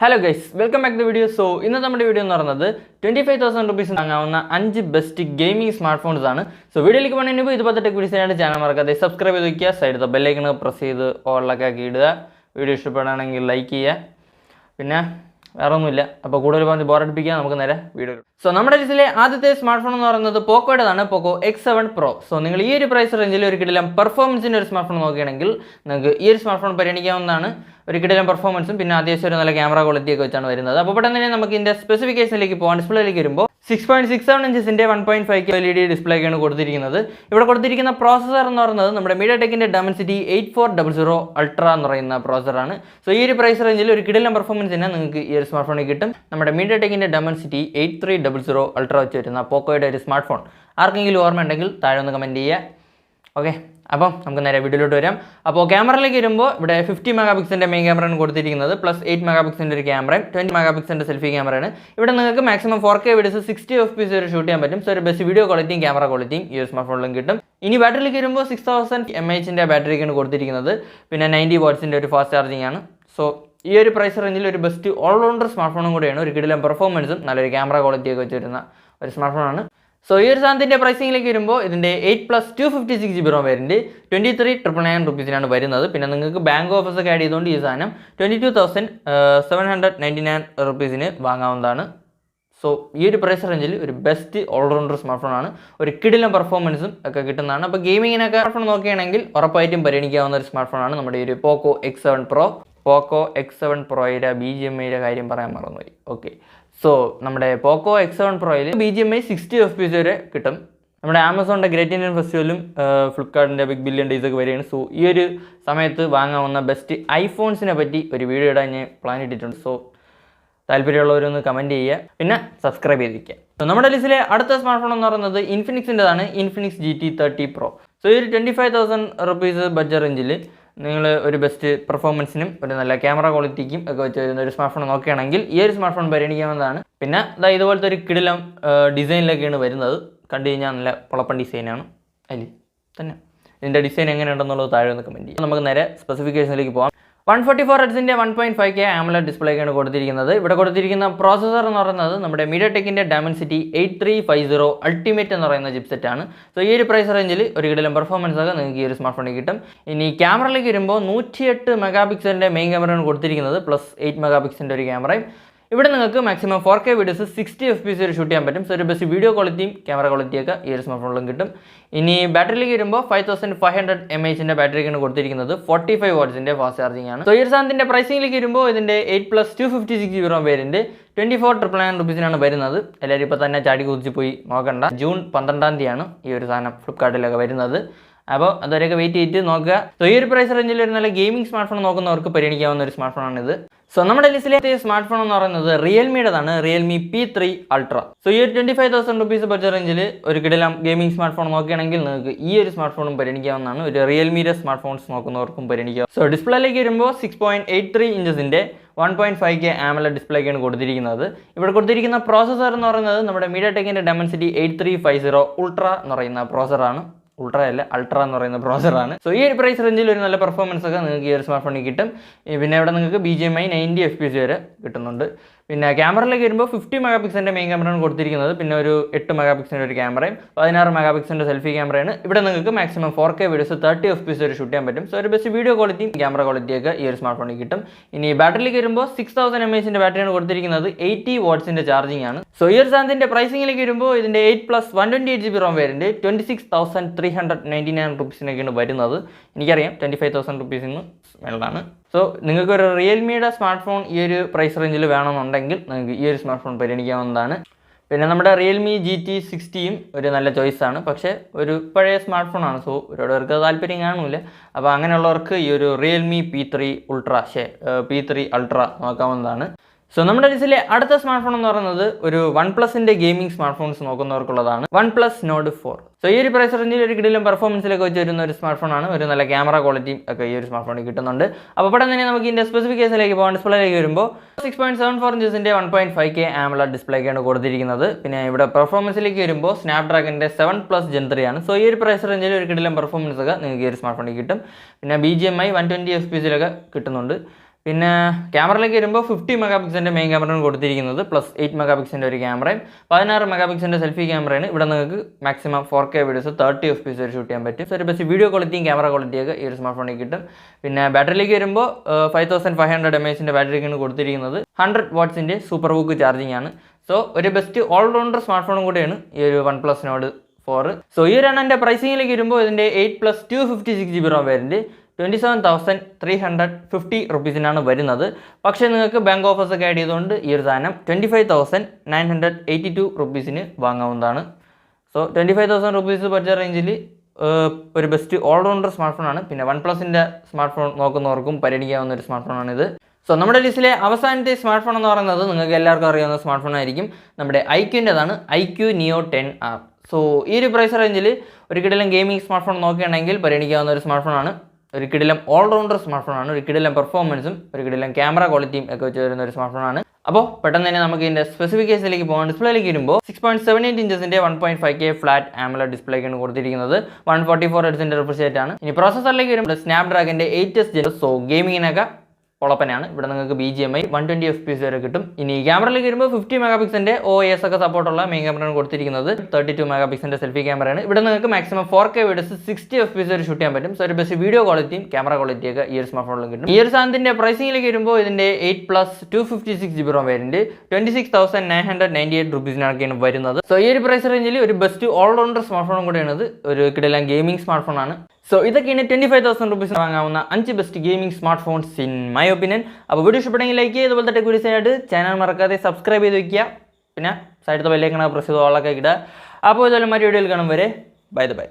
Hello guys, welcome back to the video. So, in this video, 25,000 rupees best gaming smartphones. So, video like this channel, subscribe to the side the bell icon, press all video like So, we have smartphone Poco Poco X7 Pro. So, you have price range performance in smartphone. You smartphone performance camera quality. Specification 6.67 inches 1.5K LED display. Here processor MediaTek Dimensity 8400 Ultra processor. So, this price range is performance in smartphone. MediaTek Dimensity 8300 Ultra Poco smartphone. Comment. Okay. Now, we will video. Now, camera is 50 megapixel main camera plus 8 megapixel camera, 20 megapixel selfie camera. Here maximum 4K videos 60 fps shoot. So, best video quality camera quality use smartphone. This battery is 6000 mAh battery 90 watts fast charging. So, this price range best all-rounder smartphone performance camera quality smartphone. So, here is the pricing like 8 plus 256GB variant 23,999 rupees. Then bank offers add 22,799 rupees. So, this price range is best all-rounder smartphone. One kiddilam performance is gaming smartphone smartphone Poco X7 Pro. Poco X7 Pro BGMI okay. So, we Poco X7 Pro BGMI 60 fps. We Amazon Great Indian Festival, Flipkart Big Billion Days variant. So, this is the best iPhones in a video plan. So, comment and subscribe. So, we have a smartphone Infinix Infinix GT30 Pro. So, this is 25,000 rupees budget range. You best performance camera quality smartphone this smartphone design design specification 144Hz 1.5K AMOLED display processor MediaTek Dimensity 8350 Ultimate chipset. So, this price range performance smartphone. In camera 108 megapixel main camera plus 8 megapixel camera. Here you maximum 4K videos 60 fps shoot. So, best video quality camera quality is smartphone. In battery 5500 mAh battery 45 watts fast charging. So, here is the pricing 8 plus 256GB variant 24,999 rupees. June 12th Flipkart. That's wait. So, this price range is gaming smartphone. Smartphone. So, we have a smartphone Realme P3 Ultra. So, this 25,000 rupees budget range is gaming smartphone. This smartphone is Realme smartphones. So, display is 6.83 inches 1.5K AMOLED display. Here, the processor is MediaTek Dimensity 8350 Ultra processor. Ultra processor. So, this price range is performance smartphone. BGMI 90 fps. Camera 50 megapixel main camera 8 megapixel camera, 16 megapixel selfie camera. Here maximum 4K videos 30 fps shoot. So, best video quality camera quality is smartphone. In battery 6000 mAh battery 80 watts charging. So, here is the pricing 8 plus 128GB ROM variant 26,399 rupees. 25,000 rupees. So, if you have a Realme smartphone, this price range is this smartphone. Then Realme GT60 is a choice, but it is a smartphone. So, Realme P3 Ultra. P3 Ultra. So, we have a smartphone OnePlus gaming smartphones. OnePlus Nord 4. So, this price range is performance smartphone, camera quality smartphone. We have specification 6.74 inches 1.5K AMOLED display. Performance Snapdragon 7 Plus Gen 3. So, this price range is performance smartphone. BGMI 120 fps. പിന്നെ ക്യാമറയിലേക്ക് വരുമ്പോൾ 50 mega പിക്സലിൻ്റെ main ക്യാമറയാണ് കൊടുത്തിരിക്കുന്നത്, plus 8 mega പിക്സലിൻ്റെ ഒരു ക്യാമറയും 16 mega പിക്സലിൻ്റെ selfie ക്യാമറയാണ്. ഇവിടെ നിങ്ങൾക്ക് maximum 4K videos 30 FPS വരെ ഷൂട്ട് ചെയ്യാൻ പറ്റും. സോ ഒരു ബെസ്റ്റ് വീഡിയോ ക്വാളിറ്റിയും ക്യാമറ ക്വാളിറ്റിയൊക്കെ ഈ ഒരു സ്മാർട്ട് ഫോണിൽ കിട്ടും. പിന്നെ ബാറ്ററിയിലേക്ക് വരുമ്പോൾ 5500 mAh ബാറ്ററിക്കാണ് കൊടുത്തിരിക്കുന്നത്. 100 വാട്ട്സിൻ്റെ സൂപ്പർ ബുക്ക് ചാർജിങ് ആണ്. സോ ഒരു ബെസ്റ്റ് ഓൾറൗണ്ടർ സ്മാർട്ട് ഫോണും കൂടിയാണ് ഈ ഒരു OnePlus Nord 4. സോ ഈ ഒരു എൻ്റെ പ്രൈസിങ്ങിലേക്ക് വരുമ്പോൾ ഇതിൻ്റെ 8+256GB ROM വേരിയൻറ്റ് 27,350 റുപ്പീസിനാണ് വരുന്നത്. പക്ഷേ നിങ്ങൾക്ക് ബാങ്ക് ഓഫേഴ്സ് ഒക്കെ ആഡ് ചെയ്തുകൊണ്ട് ഈ ഒരു സാധനം 25,982 റുപ്പീസിന് വാങ്ങാവുന്നതാണ്. സോ 25,000 റുപ്പീസ് ബഡ്ജറ്റ് റേഞ്ചിൽ ഒരു ബെസ്റ്റ് ഓൾറൗണ്ടർ സ്മാർട്ട് ഫോണാണ്. പിന്നെ OnePlusൻ്റെ സ്മാർട്ട് ഫോൺ നോക്കുന്നവർക്കും പരിഗണിക്കാവുന്ന ഒരു സ്മാർട്ട് ഫോണാണിത്. സോ നമ്മുടെ ലിസ്റ്റിലെ അവസാനത്തെ സ്മാർട്ട് ഫോൺ എന്ന് പറയുന്നത് നിങ്ങൾക്ക് എല്ലാവർക്കും അറിയാവുന്ന സ്മാർട്ട് ഫോൺ ആയിരിക്കും, നമ്മുടെ iQൻ്റെതാണ്, iQ Neo 10R. സോ ഈ ഒരു പ്രൈസ് റേഞ്ചിൽ ഒരു കിടിലം ഗെയിമിംഗ് സ്മാർട്ട് ഫോൺ നോക്കുകയാണെങ്കിൽ പരിഗണിക്കാവുന്ന ഒരു സ്മാർട്ട് ഫോണാണ്. ഒരു കിടിലം ഓൾറൗണ്ടർ സ്മാർട്ട് ഫോണാണ്. ഒരു കിടിലം പെർഫോമൻസും ഒരു കിടിലം ക്യാമറ ക്വാളിറ്റിയും ഒക്കെ വെച്ച് വരുന്ന ഒരു സ്മാർട്ട് ഫോണാണ്. അപ്പോൾ പെട്ടെന്ന് തന്നെ നമുക്ക് ഇതിൻ്റെ സ്പെസിഫിക്കേഷനിലേക്ക് പോകാം. ഡിസ്പ്ലേയിലേക്ക് വരുമ്പോൾ 6.78 ഇഞ്ചസിൻ്റെ 1.5K ഫ്ലാറ്റ് AMOLED ഡിസ്പ്ലേക്കാണ് കൊടുത്തിരിക്കുന്നത്. 144 Hz റിഫ്രഷ് റേറ്റ് ആണ്. ഇനി പ്രോസസ്സറിലേക്ക് വരുമ്പോൾ സ്നാപ്ഡ്രാഗൻ്റെ 8S Gen. സോ ഗെയിമിങ്ങിനൊക്കെ പൊളപ്പനാണ്. ഇവിടെ നിങ്ങൾക്ക് BGMI 120 FPS വരെ കിട്ടും. ഇനി ക്യാമറയിലേക്ക് വരുമ്പോൾ 50 മെഗാ പിക്സലിൻ്റെ OIS ഒക്കെ സപ്പോർട്ടുള്ള മെയിൻ ക്യാമറയാണ് കൊടുത്തിരിക്കുന്നത്. 32 മെഗാ പിക്സലിൻ്റെ സെൽഫി ക്യാമറയാണ്. ഇവിടെ നിങ്ങൾക്ക് മാക്സിമം 4K വീഡിയോസ് 60 FPS വരെ ഷൂട്ട് ചെയ്യാൻ പറ്റും. സോ ഒരു ബെസ്റ്റ് വീഡിയോ ക്വാളിറ്റിയും ക്യാമറ ക്വാളിറ്റിയൊക്കെ ഈ ഒരു സ്മാർട്ട് ഫോണിലും കിട്ടും. ഈ ഒരു സാധനത്തിൻ്റെ പ്രൈസിങ്ങിലേക്ക് വരുമ്പോൾ ഇതിൻ്റെ 8+256GB ROM വേരിയൻറ്റ് 26,998 റുപ്പീസിനൊക്കെയാണ് വരുന്നത്. സോ ഈ ഒരു പ്രൈസ് റേഞ്ചിൽ ഒരു ബെസ്റ്റ് ഓൾറൗണ്ടർ സ്മാർട്ട് ഫോണും കൂടെയാണിത്. ഒരു കിടിലം ഗെയിമിംഗ് സ്മാർട്ട് ഫോണാണ്. സോ ഇതൊക്കെയാണ് 25,000 റുപ്പീസിന് വാങ്ങാവുന്ന 5 best gaming smart phones in my opinion. അപ്പോൾ വീഡിയോ ഇഷ്ടപ്പെടുമെങ്കിൽ ലൈക്ക് ചെയ്യുക, ഇതുപോലത്തെ ടെക് വീഡിയോസ് ആയിട്ട് ചാനൽ മറക്കാതെ സബ്സ്ക്രൈബ് ചെയ്ത് വയ്ക്കുക. പിന്നെ സൈഡിലത്തെ ബെല്ലൈക്കൺ പ്രസ് ചെയ്ത് ഓളൊക്കെ ഇടുക. അപ്പോൾ ഇതെല്ലാം മറ്റു വീഡിയോയിൽ കാണും വരെ ബൈ.